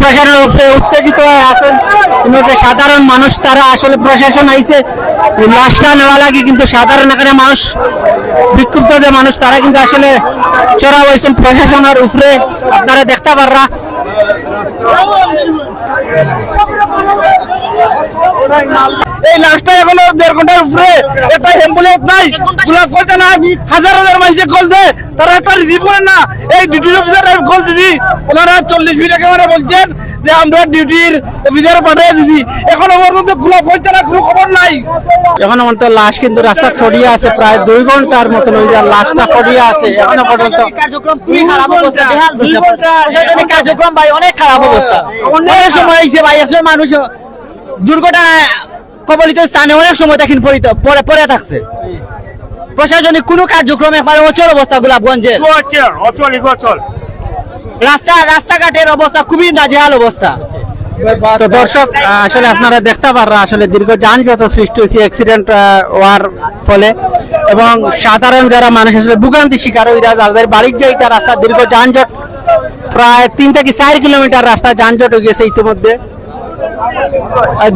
প্রশাসনের উপরে উত্তেজিত হয়ে আছেন কিন্তু সাধারণ মানুষ তারা আসলে প্রশাসন আইছে লাশটা নেওয়া লাগে কিন্তু সাধারণ এখানে মানুষ বিক্ষুব্ধ যে মানুষ তারা কিন্তু আসলে চড়া হয়েছেন প্রশাসনের উপরে আপনারা দেখতে পাররা এই লাশটা এখনো 1.5 ঘন্টার উপরে একটা অ্যাম্বুলেন্স নাই গোলাপ করতে না হাজার হাজার মানুষে কল দেয় তারা একটা রিসিভ করেন না এই ডিউটি অফিসার কল দিদি ওনারা 40 মিনিট একেবারে বলছেন যে আমরা ডিউটির অফিসার পাঠিয়ে দিছি এখনো পর্যন্ত গোলাপ করতে না কোনো খবর নাই এখনো পর্যন্ত লাশ কিন্তু রাস্তা ছড়িয়ে আছে প্রায় 2 ঘন্টার মতন ওই যে লাশটা ছড়িয়ে আছে এখনো পর্যন্ত কার্যক্রম খুবই খারাপ অবস্থা বেহাল দশা প্রশাসনিক কার্যক্রম ভাই অনেক খারাপ অবস্থা অনেক সময় হয়েছে ভাই আসলে মানুষ দুর্ঘটনায় কবলিত স্থানে অনেক সময় দেখেন পরে থাকছে প্রশাসনিক কোনো কার্যক্রম একবার অচল অবস্থা গোলাপগঞ্জের রাস্তাঘাটের অবস্থা খুবই নাজেহাল অবস্থা তো দর্শক আসলে আপনারা দেখতে পাররা আসলে দীর্ঘ যানজট সৃষ্টি হয়েছে অ্যাক্সিডেন্ট হওয়ার ফলে এবং সাধারণ যারা মানুষ আসলে ভোগান্তি শিকার হইরা যাদের বাড়ির যাইতে রাস্তা দীর্ঘ যানজট প্রায় 3 থেকে 4 কিলোমিটার রাস্তা যানজট হয়ে গেছে ইতিমধ্যে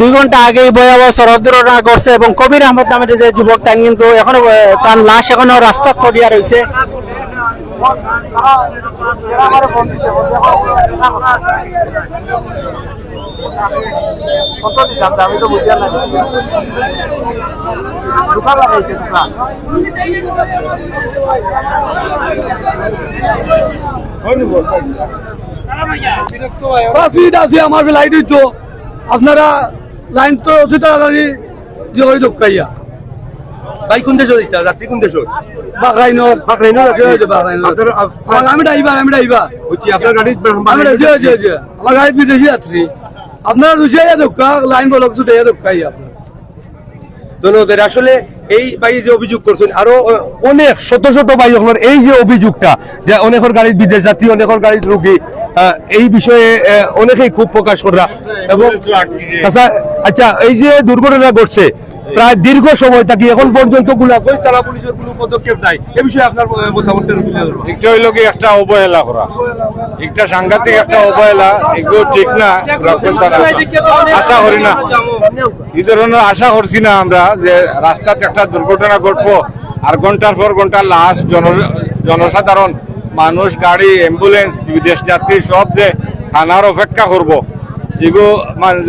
2 ঘন্টা আগেই ভয়াবহ সড়ক দুর্ঘটনা করছে এবং কবির আহমদ নামের যে যুবক তার কিন্তু এখনো তার লাশ এখনো রাস্তা ছড়িয়ে রয়েছে আমার লাইট হইতো আপনারা লাইন তো অতি তাড়াতাড়ি জোগাড়ি দোকাইয়া ভাই কোন দেশ হইতা যাত্রী কোন দেশ বাকরাইনর আমি ড্রাইভার হচ্ছে আপনার গাড়ি আমার গাড়ি বিদেশি যাত্রী আপনারা রুশিয়া দোকা লাইন বলক ছুটাইয়া দোকাইয়া ধন্যবাদ আসলে এই ভাই যে অভিযোগ করছেন আরো অনেক শত শত ভাই আপনার এই যে অভিযোগটা যে অনেকের গাড়ির বিদেশ যাত্রী অনেকের গাড়ির রোগী এই বিষয়ে অনেকেই খুব প্রকাশ করা এবং আচ্ছা এই যে দুর্ঘটনা ঘটছে প্রায় দীর্ঘ সময় থাকি এখন পর্যন্ত গোলাপগঞ্জ থানা পুলিশের কোনো পদক্ষেপ নাই এ বিষয়ে আপনার মতামত এটা হইল কি একটা অবহেলা করা একটা সাংঘাতিক একটা অবহেলা এগুলো ঠিক না আশা করি না এই ধরনের আশা করছি না আমরা যে রাস্তাতে একটা দুর্ঘটনা ঘটবো আর ঘন্টার পর ঘন্টা লাশ জনসাধারণ মানুষ গাড়ি অ্যাম্বুলেন্স বিদেশ যাত্রী সব যে থানার অপেক্ষা করবো এগুলো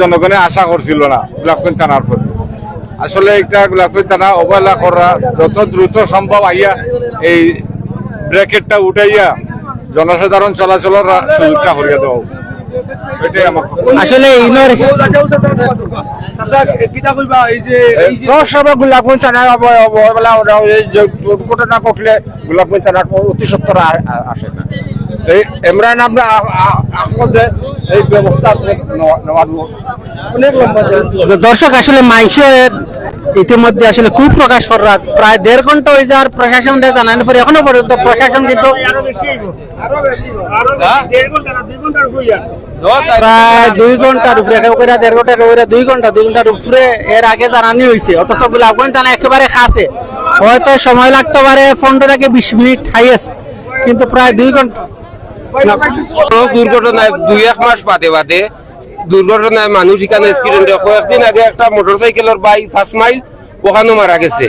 জনগণে আশা করছিল না গোলাপগঞ্জ থানার প্রতি আসলে একটা গোলাপগঞ্জ থানা অবহেলা করা যত দ্রুত সম্ভব আইয়া এই ব্র্যাকেটটা উঠাইয়া জনসাধারণ চলাচলের সুযোগটা করিয়া দেওয়া এটাই আমার আসলে ইনোর গোলাপগঞ্জ থানার অবহেলা দুর্ঘটনা ঘটলে গোলাপগঞ্জ থানার অতি সত্তর আসে না এই ইমরান আমরা এই ব্যবস্থা নেওয়া দর্শক আসলে মাইশোর ইতিমধ্যে আসলে খুব প্রকাশ করা প্রায় 1.5 ঘন্টা হয়ে যাওয়ার প্রশাসন জানানোর পরে এখনো পর্যন্ত প্রশাসন কিন্তু প্রায় 2 ঘন্টার উপরে 1.5 ঘন্টা 2 ঘন্টার উপরে এর আগে জানানি হয়েছে অথচ গোলাপগঞ্জ থানা একেবারে কাছে হয়তো সময় লাগতে পারে 15 থেকে 20 মিনিট হাইয়েস্ট কিন্তু প্রায় 2 ঘন্টা দুর্ঘটনায় 2-1 মাস বাদে দুর্ঘটনায় মানুষ এখানে অ্যাক্সিডেন্ট কয়েকদিন আগে একটা মোটরসাইকেলের বাই 5 মাইল ওখানে মারা গেছে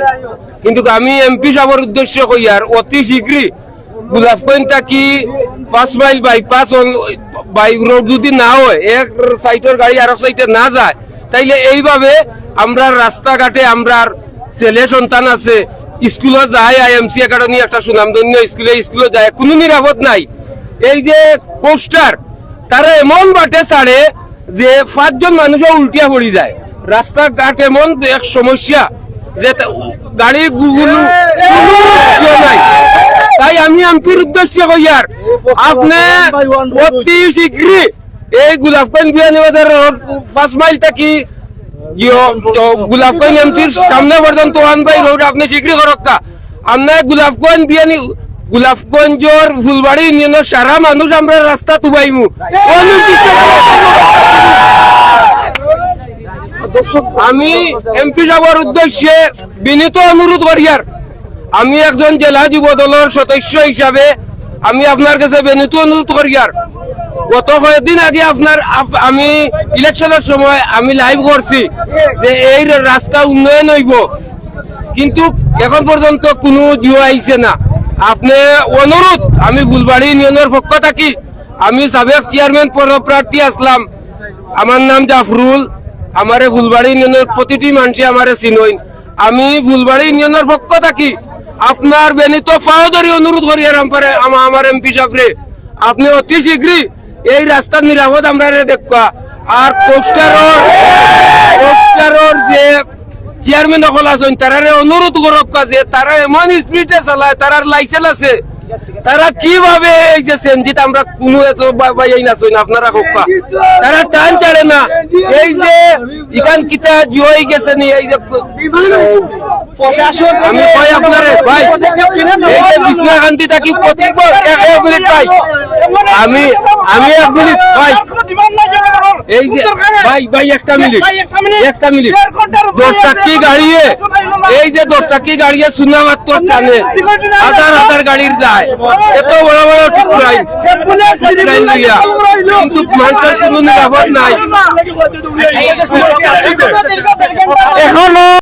কিন্তু আমি এমপি সাহেবের উদ্দেশ্য কইয়ার অতি শীঘ্রই গোলাপগঞ্জটা কি 5 মাইল বাইপাস বাই রোড যদি না হয় এক সাইডের গাড়ি আরেক সাইডে না যায় তাইলে এইভাবে আমরা রাস্তাঘাটে আমরা ছেলে সন্তান আছে স্কুলে যায় আইএমসি একাডেমি একটা সুনামধন্য স্কুলে যায় কোনো নিরাপদ নাই এই যে কোস্টার তারা এমন বাটে ছাড়ে যে 5 জন মানুষও উল্টিয়া পড়ি যায় রাস্তাঘাট এমন এক সমস্যা যে গাড়ি গুগল নাই তাই আমি এমপির উদ্দেশ্যে কইয়ার আপনি অতি শীঘ্রই এই গোলাপগঞ্জ বিয়ানীবাজার রোড 5 মাইল থেকে গোলাপগঞ্জ এমপির সামনে পর্যন্ত 1 বাই রোড আপনি শীঘ্রই করক্কা আমরা গোলাপগঞ্জের ফুলবাড়ি ইউনিয়নের সারা মানুষ আমরা রাস্তা তুবাইমু আমি এমপি সাহেবের উদ্দেশ্যে বিনীত অনুরোধ করিয়ার আমি একজন জেলা যুব দলের সদস্য হিসাবে আমি আপনার কাছে বিনীত অনুরোধ করিয়ার গত কয়েকদিন আগে আমি ইলেকশনের সময় আমি লাইভ করছি যে এই রাস্তা উন্নয়ন হইব, কিন্তু এখন পর্যন্ত কোনো জিও আইছে না। আপনি অনুরোধ, আমি ফুলবাড়ি ইউনিয়নের পক্ষ থাকি, আমি সাবেক চেয়ারম্যান পদপ্রার্থী আসলাম, আমার নাম জাফরুল, আমারে ফুলবাড়ি ইউনিয়নের প্রতিটি মানুষে আমারে চিনইন। আমি ফুলবাড়ি ইউনিয়নের পক্ষ থাকি আপনার বেনিত ফাওদারি অনুরোধ করি আমার এমপি সাহেবরে, আপনি অতি শীঘ্রই এই রাস্তার নিরাপদ আমরা দেখা। আর কোস্টারর যে চেয়ারম্যান সকল আছেন তারারে অনুরোধ করব যে তারা এমন স্পিডে চালায়, তারার লাইসেন্স আছে, তারা কিভাবে এই যে সেনজিত আমরা কোনো এত বাইয়াই না চইন আপনারা হকা, তারা টান ছাড়ে না। এই যে ইখান কিতা জিওই গেছে নি, এই যে প্রশাসন আমি কই আপনারে ভাই, এই যে বিষ্ণাকান্তি থাকি প্রতিবার এক মিনিট ভাই, আমি 1 মিনিট ভাই, এই যে ভাই একটা মিনিট 10 চাকি গাড়িয়ে, এই যে 10 চাকি গাড়িয়ে সুনা মাত্র টানে, হাজার গাড়ির যায়, এত বড় বড় টুকরাই লইয়া, কিন্তু মানুষের কোনো নিরাপদ নাই। এখনো